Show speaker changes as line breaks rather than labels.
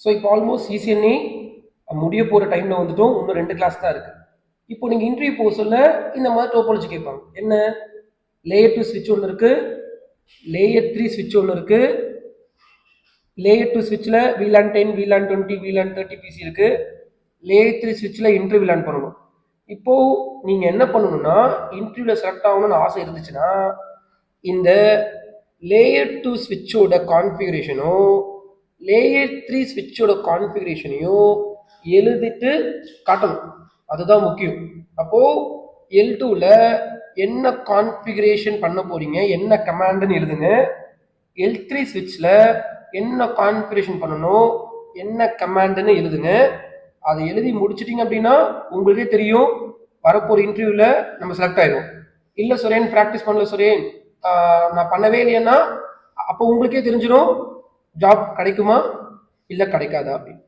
So இப்போ almost CCNA முடிய போகிற டைமில் வந்துட்டோம். இன்னும் 2 கிளாஸ் தான் இருக்குது. இப்போ நீங்கள் இன்டர்வியூ போக சொல்ல இந்த மாதிரி டோபாலஜி கேட்பாங்க. என்ன, லேயர் 2 ஸ்விட்ச் ஒன்று இருக்குது, லேயர் 3 ஸ்விட்ச் ஒன்று இருக்குது, லேயர் 2 ஸ்விட்சில் VLAN 10, VLAN 20, VLAN 30 பிசி இருக்குது. லேயர் 3 ஸ்விட்சில் இன்டர்வியூ VLAN பண்ணணும். இப்போது நீங்கள் என்ன பண்ணணும்னா, இன்டர்வியூவில் செலக்ட் ஆகணும்னு ஆசை இருந்துச்சுன்னா இந்த லேயர் 2 ஸ்விட்சோட கான்ஃபிகரேஷனும் லேயர் 3 ஸ்விட்சோட கான்ஃபிகரேஷனையும் எழுதிட்டு காட்டணும். அதுதான் முக்கியம். அப்போது L2ல என்ன கான்ஃபிகரேஷன் பண்ண போறீங்க, என்ன கமாண்டுன்னு எழுதுங்க. L3 ஸ்விட்சில் என்ன கான்ஃபிகரேஷன் பண்ணணும், என்ன கமாண்டுன்னு எழுதுங்க. அதை எழுதி முடிச்சிட்டிங்க அப்படின்னா உங்களுக்கே தெரியும், வரப்போகிற இன்டர்வியூவில் நம்ம செலக்ட் ஆயிடும். இல்லை சுரேன் ப்ராக்டிஸ் பண்ணல சுரேன், நான் பண்ணவே இல்லைன்னா அப்போ உங்களுக்கே தெரிஞ்சிடும் ஜாப் கிடைக்குமா இல்லை கிடைக்காதா அப்படின்னு.